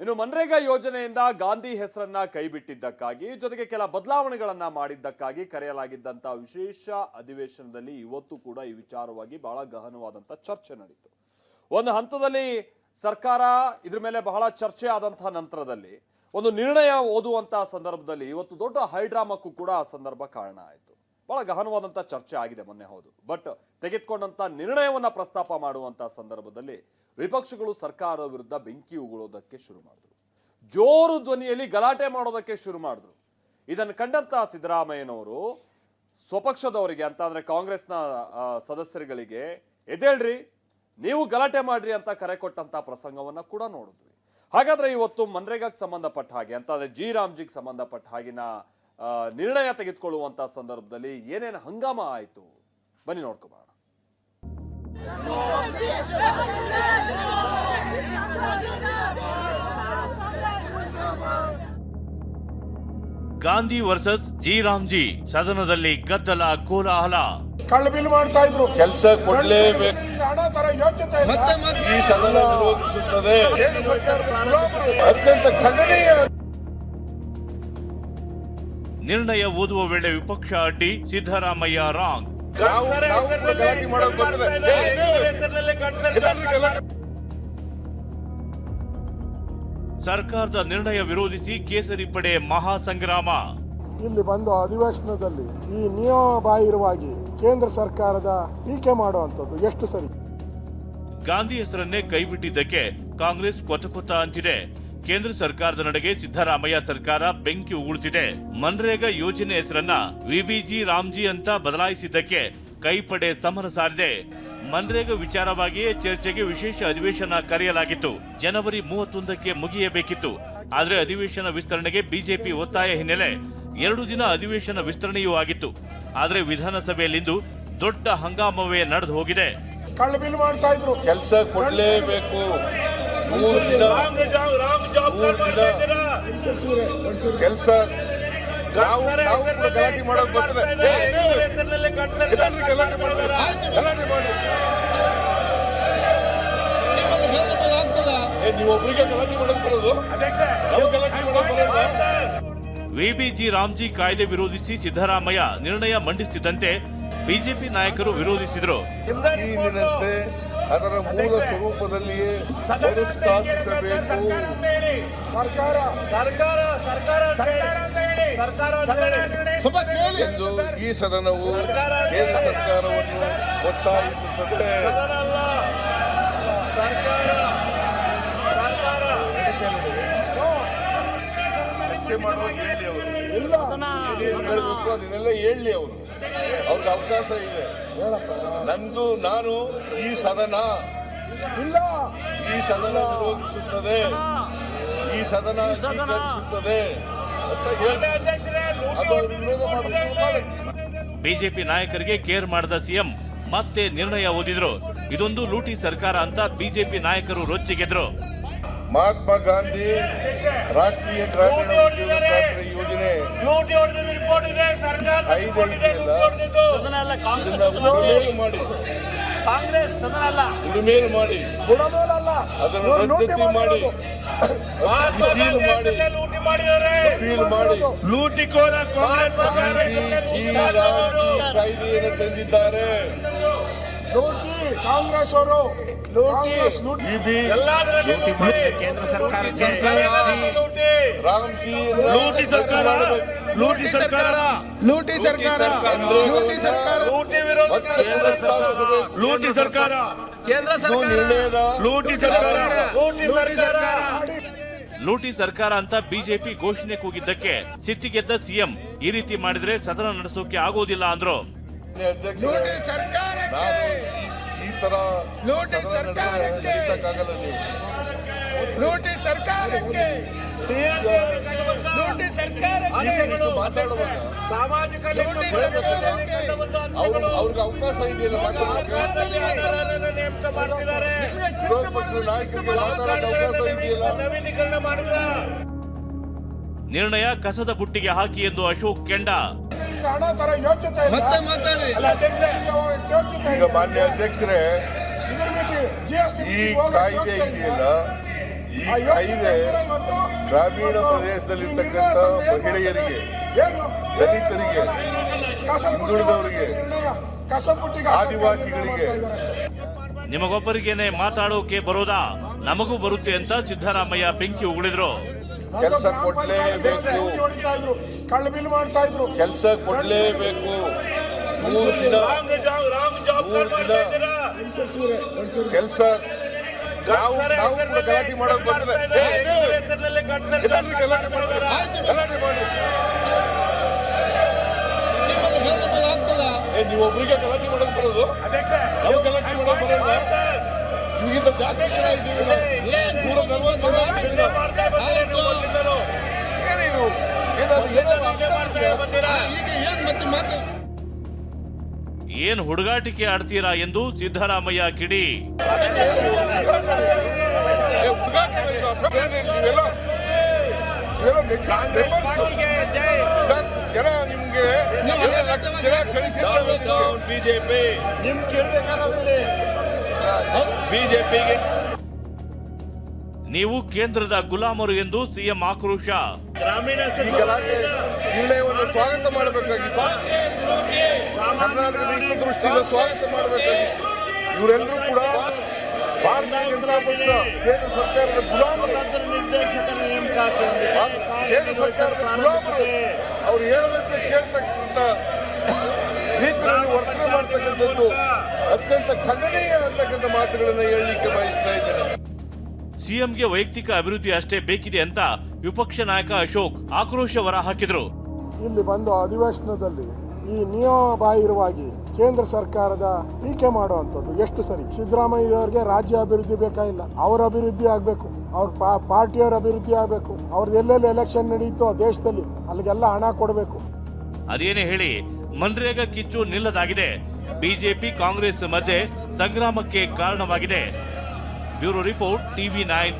ಇನ್ನು ಮನ್ರೇಗಾ ಯೋಜನೆಯಿಂದ ಗಾಂಧಿ ಹೆಸರನ್ನ ಕೈಬಿಟ್ಟಿದ್ದಕ್ಕಾಗಿ ಜೊತೆಗೆ ಕೆಲ ಬದಲಾವಣೆಗಳನ್ನ ಮಾಡಿದ್ದಕ್ಕಾಗಿ ಕರೆಯಲಾಗಿದ್ದಂತ ವಿಶೇಷ ಅಧಿವೇಶನದಲ್ಲಿ ಇವತ್ತು ಕೂಡ ಈ ವಿಚಾರವಾಗಿ ಬಹಳ ಗಹನವಾದಂತ ಚರ್ಚೆ ನಡೆಯಿತು. ಒಂದು ಹಂತದಲ್ಲಿ ಸರ್ಕಾರ ಇದ್ರ ಮೇಲೆ ಬಹಳ ಚರ್ಚೆ ಆದಂತಹ ನಂತರದಲ್ಲಿ ಒಂದು ನಿರ್ಣಯ ಓದುವಂತಹ ಸಂದರ್ಭದಲ್ಲಿ ಇವತ್ತು ದೊಡ್ಡ ಹೈಡ್ರಾಮಕ್ಕೂ ಕೂಡ ಆ ಸಂದರ್ಭ ಕಾರಣ ಆಯಿತು. ಬಹಳ ಗಹನವಾದಂತಹ ಚರ್ಚೆ ಆಗಿದೆ ಮೊನ್ನೆ, ಹೌದು. ಬಟ್ ತೆಗೆದುಕೊಂಡಂತ ನಿರ್ಣಯವನ್ನ ಪ್ರಸ್ತಾಪ ಮಾಡುವಂತಹ ಸಂದರ್ಭದಲ್ಲಿ ವಿಪಕ್ಷಗಳು ಸರ್ಕಾರದ ವಿರುದ್ಧ ಬೆಂಕಿ ಉಗುಳೋದಕ್ಕೆ ಶುರು ಮಾಡಿದ್ರು, ಜೋರು ಧ್ವನಿಯಲ್ಲಿ ಗಲಾಟೆ ಮಾಡೋದಕ್ಕೆ ಶುರು ಮಾಡಿದ್ರು. ಇದನ್ನು ಕಂಡಂತ ಸಿದ್ದರಾಮಯ್ಯನವರು ಸ್ವಪಕ್ಷದವರಿಗೆ ಅಂತ ಅಂದ್ರೆ ಕಾಂಗ್ರೆಸ್ನ ಸದಸ್ಯರುಗಳಿಗೆ ಎದ್ದೇಳ್ರಿ, ನೀವು ಗಲಾಟೆ ಮಾಡ್ರಿ ಅಂತ ಕರೆ ಕೊಟ್ಟಂತ ಪ್ರಸಂಗವನ್ನ ಕೂಡ ನೋಡಿದ್ವಿ. ಹಾಗಾದ್ರೆ ಇವತ್ತು ಮನ್ರೇಗಾಕ್ಕೆ ಸಂಬಂಧಪಟ್ಟ ಹಾಗೆ ಅಂತಂದ್ರೆ ಜಿ ರಾಮ್ಜಿಗೆ ಸಂಬಂಧಪಟ್ಟ ಹಾಗಿನ ನಿರ್ಣಯ ತೆಗೆದುಕೊಳ್ಳುವಂತ ಸಂದರ್ಭದಲ್ಲಿ ಏನೇನು ಹಂಗಾಮ ಆಯ್ತು ಬನ್ನಿ ನೋಡ್ಕೊಬೋಣ. ಗಾಂಧಿ ವರ್ಸಸ್ ಜಿ ರಾಮ್ಜಿ, ಸದನದಲ್ಲಿ ಗದ್ದಲ, ಕೋಲಾಹಲ. ಕಳ್ಳಬಿಲ್ ಮಾಡ್ತಾ ಇದ್ರು, ಕೆಲಸ ಕೊಡಲೇಬೇಕು, ಹಣ ತರ ಯೋಗ್ಯತೆ ಇಲ್ಲ. ಈ ಸದನ ವಿರೋಧಿಸುತ್ತದೆ. ಅತ್ಯಂತ ಖಂಡನೀಯ. ನಿರ್ಣಯ ಓದುವ ವೇಳೆ ವಿಪಕ್ಷ ಅಡ್ಡಿ, ಸಿದ್ದರಾಮಯ್ಯ ರಾಂಗ್. ಸರ್ಕಾರದ ನಿರ್ಣಯ ವಿರೋಧಿಸಿ ಕೇಸರಿ ಪಡೆ ಮಹಾಸಂಗ್ರಾಮ. ಇಲ್ಲಿ ಬಂದು ಅಧಿವೇಶನದಲ್ಲಿ ಈ ನಿಯಮ ಬಾಹಿರವಾಗಿ ಕೇಂದ್ರ ಸರ್ಕಾರದ ಟೀಕೆ ಮಾಡುವಂತದ್ದು ಎಷ್ಟು ಸರಿ? ಗಾಂಧಿ ಹೆಸರನ್ನೇ ಕೈಬಿಟ್ಟಿದ್ದಕ್ಕೆ ಕಾಂಗ್ರೆಸ್ ಕೊತ ಅಂತಿದೆ. ಕೇಂದ್ರ ಸರ್ಕಾರದ ನಡೆಗೆ ಸಿದ್ದರಾಮಯ್ಯ ಸರ್ಕಾರ ಬೆಂಕಿ ಉಗುಳುತ್ತಿದೆ. ಮನ್ರೇಗಾ ಯೋಜನೆ ಹೆಸರನ್ನ ವಿಬಿಜಿ ರಾಮ್ಜಿ ಅಂತ ಬದಲಾಯಿಸಿದ್ದಕ್ಕೆ ಕೈಪಡೆ ಸಮರ ಸಾರಿದೆ. ಮನ್ರೇಗಾ ವಿಚಾರವಾಗಿಯೇ ಚರ್ಚೆಗೆ ವಿಶೇಷ ಅಧಿವೇಶನ ಕರೆಯಲಾಗಿತ್ತು. ಜನವರಿ 31ಕ್ಕೆ ಮುಗಿಯಬೇಕಿತ್ತು. ಆದ್ರೆ ಅಧಿವೇಶನ ವಿಸ್ತರಣೆಗೆ ಬಿಜೆಪಿ ಒತ್ತಾಯ ಹಿನ್ನೆಲೆ 2 ದಿನ ಅಧಿವೇಶನ ವಿಸ್ತರಣೆಯೂ ಆಗಿತ್ತು. ಆದ್ರೆ ವಿಧಾನಸಭೆಯಲ್ಲಿಂದು ದೊಡ್ಡ ಹಂಗಾಮವೇ ನಡೆದು ಹೋಗಿದೆ. ಕಳ್ಳಬಿಲ್ ಮಾಡ್ತಾ ಇದ್ರು, ಕೆಲಸ ಕೊಡಲೇಬೇಕು. 3 ದಿನ ಕೆಲಸ ಗಲಾಟೆ ಮಾಡೋದು ಬರ್ತದೆ. ನೀವೊಬ್ಬರಿಗೆ ಗಲಾಟೆ ಮಾಡೋದು ಬರೋದು, ಗಲಾಟೆ ಮಾಡೋದು ಬರೋದು. ವಿಬಿಜಿ ರಾಮ್ಜಿ ಕಾಯ್ದೆ ವಿರೋಧಿಸಿ ಸಿದ್ದರಾಮಯ್ಯ ನಿರ್ಣಯ ಮಂಡಿಸುತ್ತಿದ್ದಂತೆ ಬಿಜೆಪಿ ನಾಯಕರು ವಿರೋಧಿಸಿದರು. ಈ ದಿನಂತೆ ಅದರ ಮೂಲ ಸ್ವರೂಪದಲ್ಲಿಯೇ ಮರುಸ್ಥಾಪಿಸಬೇಕು. ಎಂದು ಈ ಸದನವು ಕೇಂದ್ರ ಸರ್ಕಾರವನ್ನು ಒತ್ತಾಯಿಸುತ್ತದೆ. ಚರ್ಚೆ ಮಾಡೋದು ಹೇಳಿ ಅವರು, ಅದನ್ನೆಲ್ಲ ಹೇಳಿ ಅವರು, ಅವ್ರಿಗೆ ಅವಕಾಶ ಇದೆ. ನಾನು ಈ ಸದನ ಇಲ್ಲ, ಈ ಸದನ ವಿರೋಧಿಸುತ್ತದೆ, ಈ ಸದನ ಸ್ವೀಕರಿಸುತ್ತದೆ ಅಂತ ಹೇಳಿ ಅದು ವಿರೋಧ ಮಾಡುವುದು. ಬಿಜೆಪಿ ನಾಯಕರಿಗೆ ಕೇರ್ ಮಾಡದ ಸಿಎಂ ಮತ್ತೆ ನಿರ್ಣಯ ಓದಿದ್ರು. ಇದೊಂದು ಲೂಟಿ ಸರ್ಕಾರ ಅಂತ ಬಿಜೆಪಿ ನಾಯಕರು ರೊಚ್ಚಿಗೆದ್ರು. ಮಹಾತ್ಮ ಗಾಂಧಿ ರಾಷ್ಟ್ರೀಯ ಗ್ರಾಮೀಣ ಉದ್ಯೋಗ ಖಾತ್ರಿ ಯೋಜನೆ 5 ಮಾಡಿ ಕಾಂಗ್ರೆಸ್ ಸದನ ಅಲ್ಲ, ಉಡುಮೇಲು ಮಾಡಿ ಅದನ್ನು ರದ್ದತಿ ಮಾಡಿ ಅಪೀಲ್ ಮಾಡಿ ಲೂಟಿಕೋರ ಕಾಂಗ್ರೆಸ್ ಕಾಯ್ದೆಯನ್ನು ತಂದಿದ್ದಾರೆ. ಕಾಂಗ್ರೆಸ್ ಅವರು ಕೇಂದ್ರ ಸರ್ಕಾರಕ್ಕೆ ರಾಮ್ಜಿ ಲೂಟಿ ಸರ್ಕಾರ, ಲೂಟಿ ಸರ್ಕಾರ, ಲೂಟಿ ಸರ್ಕಾರ, ಲೂಟಿ ಸರ್ಕಾರ, ಲೂಟಿ ಸರ್ಕಾರ, ಕೇಂದ್ರ ಸರ್ಕಾರ, ಲೂಟಿ ಸರ್ಕಾರ, ಲೂಟಿ ಸರ್ಕಾರ, ಲೂಟಿ ಸರ್ಕಾರ ಅಂತ ಬಿಜೆಪಿ ಘೋಷಣೆ ಕೂಗಿದ್ದಕ್ಕೆ ಸಿಟ್ಟಿಗೆದ್ದ ಸಿಎಂ ಈ ರೀತಿ ಮಾಡಿದ್ರೆ ಸದನ ನಡೆಸೋಕೆ ಆಗೋದಿಲ್ಲ ಅಂದ್ರು. ಅಧ್ಯಕ್ಷರೇ, ನಾನು ಈ ತರ ನಡೆಸಕ್ಕಾಗಲ್ಲ. ನೀವು ಲೂಟಿ ಸರ್ಕಾರಕ್ಕೆ ಮಾತಾಡುವಾಗ ಸಾಮಾಜಿಕ ಅವ್ರಿಗೆ ಅವಕಾಶ ಇದೆಯಲ್ಲ ನೇಮಕ ಮಾಡ್ತಿದ್ದಾರೆ, ವಿರೋಧ ಪಕ್ಷದ ನಾಯಕರಿಗೆ ಮಾತಾಡೋಕೆ ಅವಕಾಶ ಇದೆಯಲ್ಲ. ನವೀಕರಣ ಮಾಡಿಲ್ಲ. ನಿರ್ಣಯ ಕಸದ ಬುಟ್ಟಿಗೆ ಹಾಕಿ ಎಂದು ಅಶೋಕ್ ಕೆಂಡ. ಹಣ ತರ ಯೋಗ್ಯತೆ ಈಗ ಮಾನ್ಯ ಅಧ್ಯಕ್ಷರೇ, ಈ ಕಾಯ್ದೆ ಇದೆಯಲ್ಲ, ಈ ಇದೆ ಗ್ರಾಮೀಣ ಪ್ರದೇಶದಲ್ಲಿರ್ತಕ್ಕಂಥ ಮಹಿಳೆಯರಿಗೆ, ದಲಿತರಿಗೆ, ಹಿಂದುಳಿದವರಿಗೆ, ಆದಿವಾಸಿಗಳಿಗೆ ನಿಮಗೊಬ್ಬರಿಗೇನೆ ಮಾತಾಡೋಕೆ ಬರೋದಾ, ನಮಗೂ ಬರುತ್ತೆ ಅಂತ ಸಿದ್ದರಾಮಯ್ಯ ಬೆಂಕಿ ಉಗುಳಿದ್ರು. ಕೆಲಸ ಕೊಡ್ಲೇಬೇಕು, ಕೆಲಸ ಕೊಡ್ಲೇಬೇಕು. 3 ದಿನ ಕೆಲಸ ಗಲಾಟೆ ಮಾಡೋಕೆ ಬಂದ್ರೆ ನೀವೊಬ್ಬರಿಗೆ ಗಲಾಟೆ ಮಾಡೋಕೆ ಬರೋದು, ನಾವು ಗಲಾಟೆ ಮಾಡೋಕೆ ಬರೋದು. ನಿಮಗಿಂತ ಜಾಸ್ತಿ ಜನ ಇದ್ದೀವಿ. 140 ಏನ್ ಹುಡುಗಾಟಿಕೆ ಆಡ್ತೀರಾ ಎಂದು ಸಿದ್ದರಾಮಯ್ಯ ಕಿಡಿ. ಜನ ನಿಮ್ಗೆ ಬಿಜೆಪಿ ನಿಮ್ ಬಿಜೆಪಿಗೆ ನೀವು ಕೇಂದ್ರದ ಗುಲಾಮರು ಎಂದು ಸಿಎಂ ಆಕ್ರೋಶ. ಗ್ರಾಮೀಣ ನಿರ್ಣಯವನ್ನು ಸ್ವಾಗತ ಮಾಡಬೇಕಾಗಿತ್ತು. ಕರ್ನಾಟಕದ ಹಿತದೃಷ್ಟಿಯಿಂದ ಸ್ವಾಗತ ಮಾಡಬೇಕಾಗಿತ್ತು. ಇವರೆಲ್ಲರೂ ಕೂಡ ಭಾರತೀಯ ಜನತಾ ಪಕ್ಷ ಕೇಂದ್ರ ಸರ್ಕಾರದ ಗುಲಾಮರು, ನಿರ್ದೇಶಕರ ನೇಮಕಾತಿ, ಕೇಂದ್ರ ಸರ್ಕಾರದ ಗುಲಾಮರು. ಅವ್ರು ಹೇಳದಂತೆ ಕೇಳ್ತಕ್ಕಂಥ ರೀತಿಯಲ್ಲಿ ವರ್ತನೆ ಮಾಡ್ತಕ್ಕಂಥದ್ದು ಅತ್ಯಂತ ಖಂಡನೀಯ ಅಂತಕ್ಕಂಥ ಮಾತುಗಳನ್ನು ಹೇಳಲಿಕ್ಕೆ ಬಯಸ್ತಾ ಇದ್ದೇನೆ. ಸಿಎಂಗೆ ವೈಯಕ್ತಿಕ ಅಭಿವೃದ್ಧಿ ಅಷ್ಟೇ ಬೇಕಿದೆ ಅಂತ ವಿಪಕ್ಷ ನಾಯಕ ಅಶೋಕ್ ಆಕ್ರೋಶ ಹೊರಹಾಕಿದ್ರು. ಇಲ್ಲಿ ಬಂದು ಅಧಿವೇಶನದಲ್ಲಿ ಈ ನಿಯಮಬಾಹಿರವಾಗಿ ಕೇಂದ್ರ ಸರ್ಕಾರದ ಟೀಕೆ ಮಾಡುವಂಥದ್ದು ಎಷ್ಟು ಸರಿ? ಸಿದ್ದರಾಮಯ್ಯವ್ರಿಗೆ ರಾಜ್ಯ ಅಭಿವೃದ್ಧಿ ಬೇಕಾಗಿಲ್ಲ, ಅವ್ರ ಅಭಿವೃದ್ಧಿ ಆಗಬೇಕು, ಅವ್ರ ಪಾರ್ಟಿಯವ್ರ ಅಭಿವೃದ್ಧಿ ಆಗಬೇಕು. ಅವ್ರದ್ದು ಎಲ್ಲೆಲ್ಲಿ ಎಲೆಕ್ಷನ್ ನಡೀತೋ ದೇಶದಲ್ಲಿ ಅಲ್ಲಿಗೆಲ್ಲ ಹಣ ಕೊಡಬೇಕು. ಅದೇನೇ ಹೇಳಿ ಮನ್ರೇಗಾ ಕಿಚ್ಚು ನಿಲ್ಲದಾಗಿದೆ. ಬಿಜೆಪಿ ಕಾಂಗ್ರೆಸ್ ಮಧ್ಯೆ ಸಂಗ್ರಾಮಕ್ಕೆ ಕಾರಣವಾಗಿದೆ. Bureau report, TV9.